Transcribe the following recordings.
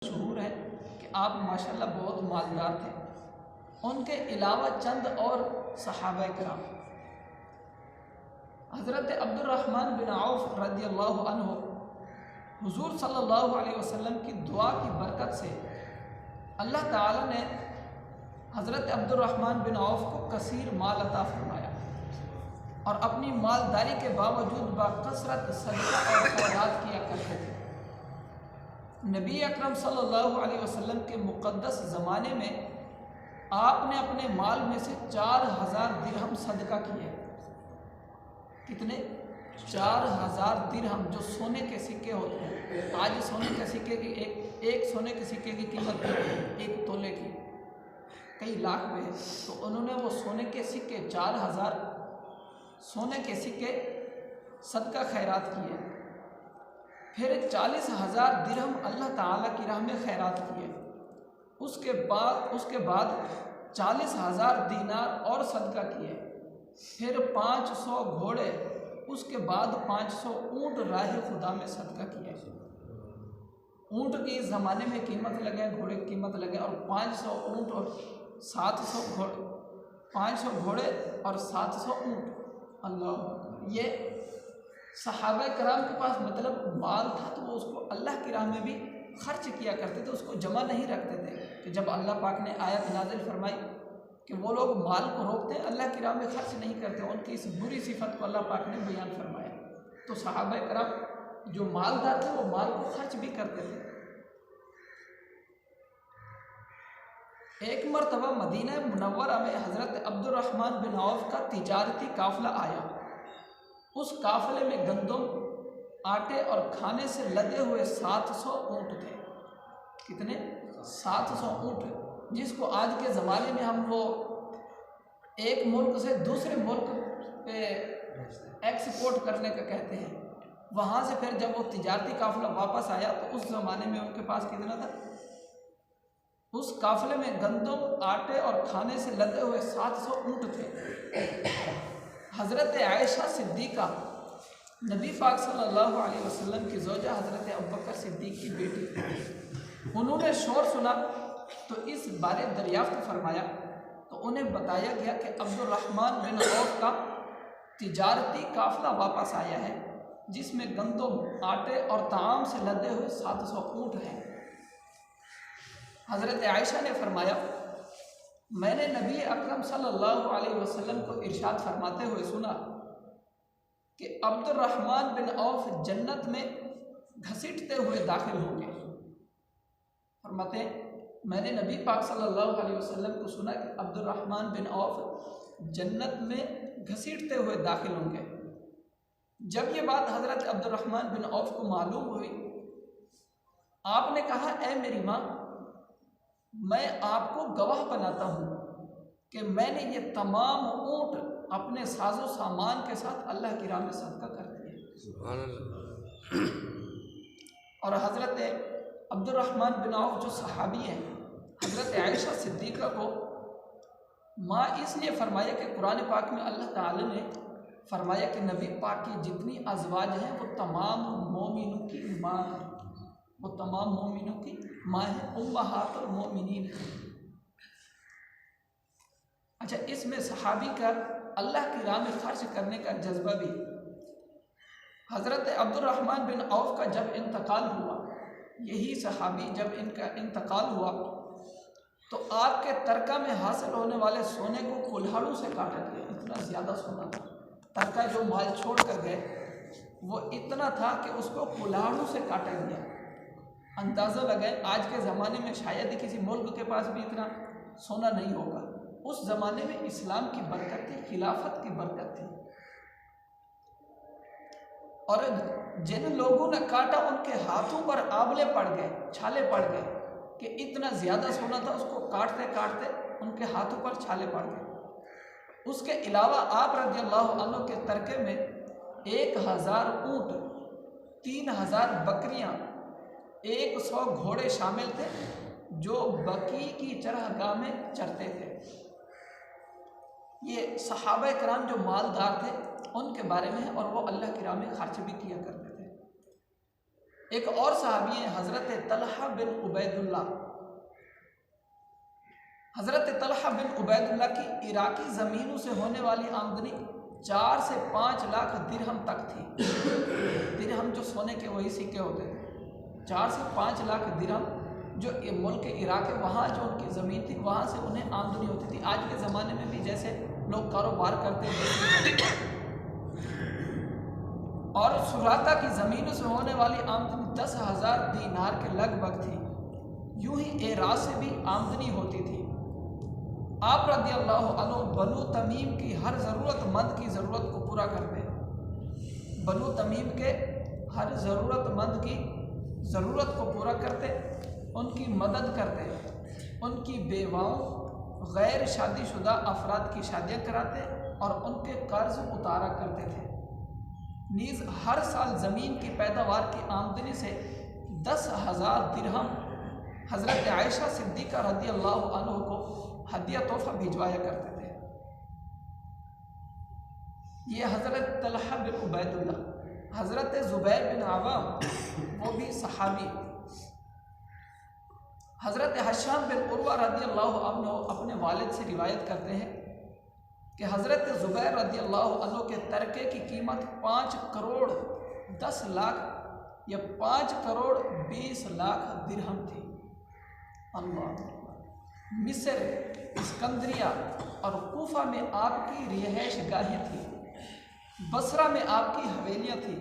मशहूर है कि आप माशाल्लाह बहुत मालदार थे। उनके अलावा चंद और सहाबा किराम, हज़रत अब्दुर्रहमान बिन औफ रज़ियल्लाहु अन्हु हुज़ूर सल्लल्लाहु अलैहि वसल्लम की दुआ की बरकत से अल्लाह ताला ने हज़रत अब्दुर्रहमान बिन औफ को कसीर माल अता फरमाया और अपनी मालदारी के बावजूद बाकसरत सदका और खैरात किया करते थे। नबी अकरम सल्लल्लाहु अलैहि वसल्लम के मुक़द्दस ज़माने में आपने अपने माल में से 4000 दिरहम सदका किए। कितने? 4000 दिरहम, जो सोने के सिक्के होते हैं। आज सोने के सिक्के की एक सोने के सिक्के की कीमत 1 तोले की कई लाख में है। तो उन्होंने वो सोने के सिक्के 4000 सोने के सिक्के सदका खैरात किए। फिर 40,000 दिरहम अल्लाह ताला की राह में खैरात किए। उसके बाद 40,000 दीनार और सदका किए। फिर 500 घोड़े, उसके बाद 500 ऊँट राह खुदा में सदका किए। ऊँट की इस ज़माने में कीमत लगे, घोड़े की कीमत लगे, और 500 ऊँट और 700 घोड़े, 500 घोड़े और 700 ऊँट। अल्लाह, ये सहाबा कराम के पास मतलब माल था तो वो उसको अल्लाह की राह में भी खर्च किया करते थे, उसको जमा नहीं रखते थे। कि जब अल्लाह पाक ने आयत नाजिल फरमाई कि वो लोग माल को रोकते हैं, अल्लाह की राह में खर्च नहीं करते, उनकी इस बुरी सिफत को अल्लाह पाक ने बयान फरमाया। तो सहाबा कराम जो मालदार थे वो माल को खर्च भी करते थे। एक मरतबा मदीना मुनव्वरा में हज़रत अब्दुर्रहमान बिन औफ का तिजारती काफ़िला आया। उस काफ़िले में गंदम, आटे और खाने से लदे हुए 700 ऊँट थे। कितने? 700 ऊँट, जिसको आज के ज़माने में हम वो एक मुल्क से दूसरे मुल्क पे एक्सपोर्ट करने का कहते हैं। वहाँ से फिर जब वो तिजारती काफ़िला वापस आया तो उस ज़माने में उनके पास कितना था? उस काफ़िले में गंदम, आटे और खाने से लदे हुए 700 ऊँट थे। हज़रत आयशा सिद्दीक़ा, नबी पाक सल्लल्लाहु अलैहि वसल्लम की ज़ौजा हज़रत अबू बकर सिद्दीक़ की बेटी, उन्होंने शोर सुना तो इस बारे दरियाफ्त फरमाया। तो उन्हें बताया गया कि अब्दुर्रहमान बिन औफ का तिजारती काफ़िला वापस आया है, जिसमें गंदम, आटे और ताम से लदे हुए 700 ऊँट हैं। हज़रत आयशा ने फरमाया, मैंने नबी अकरम सल्लल्लाहु अलैहि वसल्लम को इरशाद फरमाते हुए सुना कि अब्दुर्रहमान बिन औफ जन्नत में घसीटते हुए दाखिल होंगे। फरमाते हैं, मैंने नबी पाक सल्लल्लाहु अलैहि वसल्लम को सुना कि अब्दुर्रहमान बिन औफ जन्नत में घसीटते हुए दाखिल होंगे। जब ये बात हज़रत अब्दुर्रहमान बिन औफ को मालूम हुई, आपने कहा, ऐ मेरी माँ, मैं आपको गवाह बनाता हूँ कि मैंने ये तमाम ऊँट अपने साजो सामान के साथ अल्लाह की राह में सदका कर दिए। और हज़रत अब्दुर्रहमान बिन औफ जो सहाबी हैं, हज़रत आयशा सिद्दीक़ा को माँ इसलिए फरमाया कि कुरान पाक में अल्लाह ताला ने फरमाया कि नबी पाक की जितनी अज़वाज हैं वो तमाम मोमिनों की माँ है, वो तमाम मोमिनों की माँ है, उम्महातुल मोमिनीन है। अच्छा, इसमें सहाबी का अल्लाह की राह में खर्च करने का जज्बा भी। हज़रत अब्दुर्रहमान बिन औफ का जब इंतकाल हुआ, यही सहाबी जब इनका इंतकाल हुआ तो आपके तरका में हासिल होने वाले सोने को कुल्हाड़ों से काटा गया। इतना ज़्यादा सोना था, तरका जो माल छोड़ कर गए वो इतना था कि उसको कुल्हाड़ों से काटा गया। अंदाज़ा लगाएं, आज के ज़माने में शायद ही किसी मुल्क के पास भी इतना सोना नहीं होगा। उस ज़माने में इस्लाम की बरकत थी, खिलाफत की बरकत थी। और जिन लोगों ने काटा उनके हाथों पर आंवले पड़ गए, छाले पड़ गए कि इतना ज़्यादा सोना था, उसको काटते काटते उनके हाथों पर छाले पड़ गए। उसके अलावा आप रज़ियल्लाहु अन्हु के तरके में 1000 ऊँट, 3000 बकरियाँ, 100 घोड़े शामिल थे जो बकी की चरहगाह में चरते थे। ये सहाबा कराम जो मालदार थे उनके बारे में है, और वो अल्लाह की राह में खर्च भी किया करते थे। एक और सहाबी हैं हज़रत तलहा बिन उबैदुल्लाह। हज़रत तलहा बिन उबैदुल्लाह की इराकी ज़मीनों से होने वाली आमदनी 4 से 5 लाख दिरहम तक थी। दिरहम जो सोने के वही सिक्के होते थे। 4 से 5 लाख दिरहम जो मुल्क इराक है, वहाँ जो उनकी ज़मीन थी वहाँ से उन्हें आमदनी होती थी। आज के ज़माने में भी जैसे लोग कारोबार करते थे और सुराता की ज़मीनों से होने वाली आमदनी 10,000 दीनार के लगभग थी। यूं ही एराज से भी आमदनी होती थी। आप रज़ी अल्लाह अन्हु बनु तमीम की हर ज़रूरतमंद की ज़रूरत को पूरा करते। बनु तमीम के हर ज़रूरतमंद की ज़रूरत को पूरा करते, उनकी मदद करते, उनकी बेवाओं गैर शादीशुदा अफराद की शादियाँ कराते और उनके कर्ज उतारा करते थे। नीज़ हर साल ज़मीन की पैदावार की आमदनी से 10,000 दिरहम हज़रत आयशा सिद्दीक़ा रज़ी अल्लाह अन्हा को हदिया तोहफ़ा भिजवाया करते थे। ये हज़रत तलहा बिन उबैदुल्लाह। हज़रत ज़ुबैर बिन अवाम वो भी सहाबी। हज़रत हशाम बिन उर्वा रज़ी अल्लाह अन्हु अपने वालिद से रिवायत करते हैं कि हज़रत ज़ुबैर रज़ी अल्लाह अन्हु के तरके की कीमत 5 करोड़ 10 लाख या 5 करोड़ 20 लाख दिरहम थी। अल्लाह। मिस्र, इस्कंदरिया और कूफा में आपकी रिहाइश गाहें थी। बसरा में आपकी हवेलियाँ थी।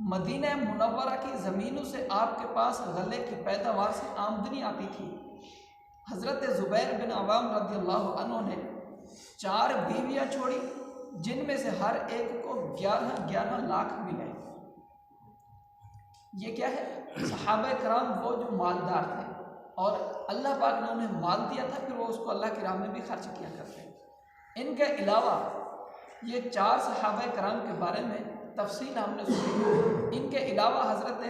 मदीना मुनव्वरा की ज़मीनों से आपके पास गले की पैदावार से आमदनी आती थी। हज़रत ज़ुबैर बिन अवाम रज़ी अल्लाह अन्हु ने 4 बीवियाँ छोड़ी, जिनमें से हर एक को 11-11 लाख मिले। ये क्या है? सहाबा कराम वो जो मालदार थे और अल्लाह पाक ने उन्हें माल दिया था, फिर वो उसको अल्लाह की राह में भी खर्च किया करते। इनके अलावा ये 4 सहाबा कराम के बारे में तफसील हमने सुनी। इनके अलावा हज़रत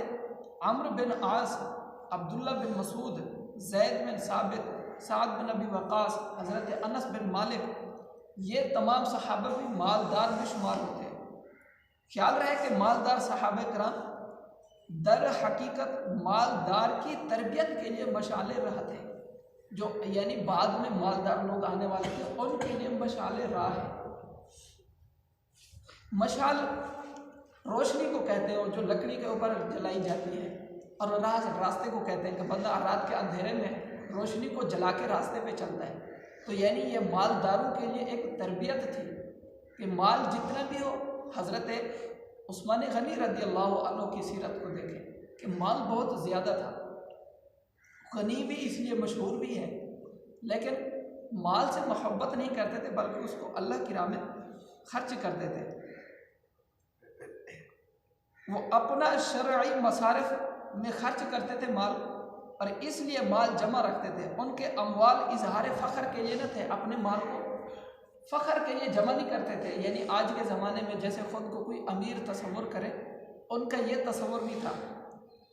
अम्र बिन आस, अब्दुल्ला बिन मसूद, ज़ैद बिन साबित, साद बिन अबी वक़ास, हज़रत अनस बिन मालिक, ये तमाम सहाबा भी मालदार में शुमार होते हैं। ख्याल रहे कि मालदार सहाबा कराम दर हकीकत मालदार की तरबियत के लिए मशाले राह थे, जो यानी बाद में मालदार लोग आने वाले थे उनके लिए मशाले राह है। मशाल रोशनी को कहते हैं जो लकड़ी के ऊपर जलाई जाती है, और रास्ते को कहते हैं कि बंदा रात के अंधेरे में रोशनी को जला के रास्ते पे चलता है। तो यानी ये मालदारों के लिए एक तरबियत थी कि माल जितना भी हो। हज़रत उस्मान गनी रज़ी अल्लाह अन्हु की सीरत को देखें कि माल बहुत ज़्यादा था। गनी भी इसलिए मशहूर भी है, लेकिन माल से मोहब्बत नहीं करते थे बल्कि उसको अल्लाह की राह में खर्च करते थे। वो अपना शरई मसारिफ में खर्च करते थे माल, और इसलिए माल जमा रखते थे। उनके अमवाल इजहार फ़ख्र के लिए न थे, अपने माल को फ़ख्र के लिए जमा नहीं करते थे। यानी आज के ज़माने में जैसे ख़ुद को कोई अमीर तसव्वुर करे, उनका ये तसव्वुर नहीं था,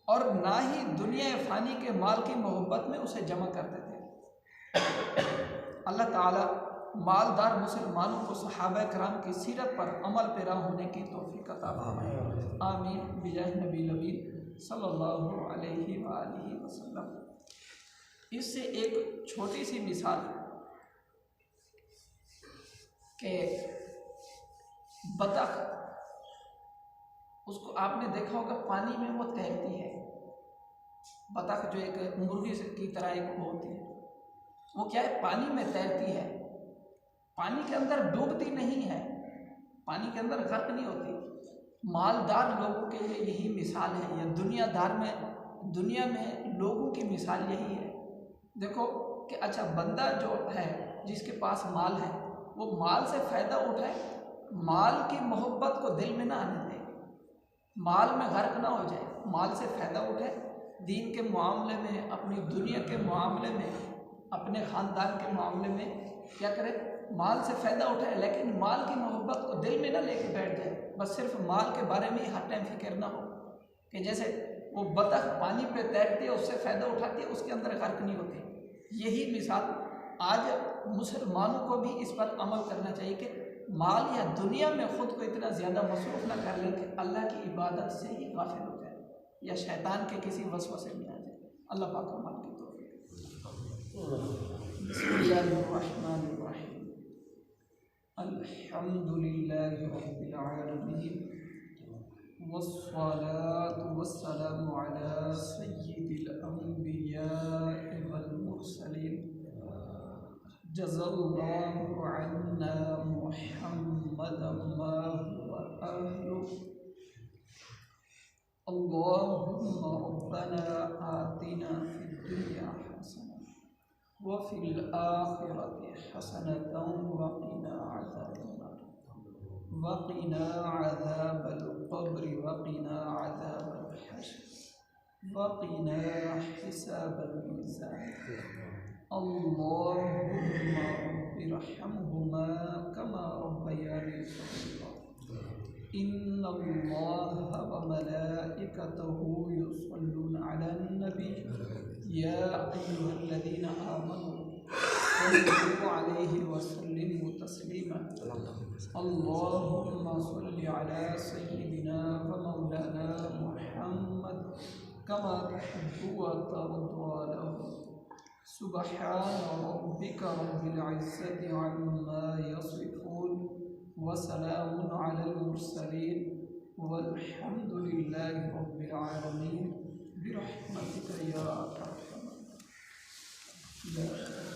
और ना ही दुनिया फ़ानी के माल की मोहब्बत में उसे जमा करते थे। अल्लाह ताला मालदार मुसलमानों को सहाबा कराम की सीरत पर अमल पैरा होने की तौफीक अता फरमाए। आमीन बिजाह नबी नबी सल्लल्लाहु अलैहि वसल्लम। इससे एक छोटी सी मिसाल के बतख, उसको आपने देखा होगा पानी में वो तैरती है। बतख जो एक मुर्गी की तरह एक वो होती है, वो क्या है, पानी में तैरती है, पानी के अंदर डूबती नहीं है, पानी के अंदर गर्क नहीं होती। मालदार लोगों के लिए यही मिसाल है, या दुनिया में लोगों की मिसाल यही है। देखो कि अच्छा बंदा जो है जिसके पास माल है, वो माल से फ़ायदा उठाए, माल की मोहब्बत को दिल में ना आने दे, माल में गर्क ना हो जाए, माल से फ़ायदा उठाए, दीन के मामले में, अपनी दुनिया के मामले में, अपने ख़ानदान के मामले में क्या करे, माल से फ़ायदा उठाए, लेकिन माल की मोहब्बत को दिल में ना लेके बैठ जाए। बस सिर्फ माल के बारे में ही हर टाइम फिक्र ना हो कि जैसे वो बतख पानी पे तैरती है, उससे फ़ायदा उठाती है, उसके अंदर गर्क नहीं होती। यही मिसाल आज मुसलमानों को भी इस पर अमल करना चाहिए कि माल या दुनिया में ख़ुद को इतना ज़्यादा मसरूफ़ ना कर लें कि अल्लाह की इबादत से ही गाफिल हो जाए। या शैतान के किसी वसवसे में आ जाए। अल्लाह पाक अमल की तौफीक। बिस्मिल्लाहिर्रहमानिर्रहीम। अल्हम्दुलिल्लाहि रब्बिल आलमीन वस्सलातु वस्सलामु अला सय्यिदिल अंबियाइ वल मुरसलीन जज़ल्लाहु अन्ना मुहम्मदन मा हुवा अहलुहु। अल्लाहुम्मा रब्बना आतिना फिद दुनिया हसनह व फिल आखिरति हसनतन व क़िना अज़ाबन्नार व क़िना अज़ाबल क़ब्र व क़िना अज़ाबल हश्र व क़िना हिसाबल मीज़ान। अल्लाहुम्मा रब्बिरहम्हुमा कमा रब्बयानी सग़ीरा। इन्नल्लाहा व मलाइकतहु युसल्लूना अलन नबी या अय्युहल्लज़ीना आमनू सल्लु अलैहि व सल्लिमू तस्लीमा। अल्लाहुम्मा सल्लि अला सय्यिदिना व मौलाना मुहम्मद कमा तुहिब्बु व तर्दा लहु। सुब्हान रब्बिका रब्बिल इज़्ज़ति अम्मा यसिफून व सलामुन अलल मुरसलीन वल्हम्दुलिल्लाहि रब्बिल आलमीन बिरहमतिका या अरहमर राहिमीन।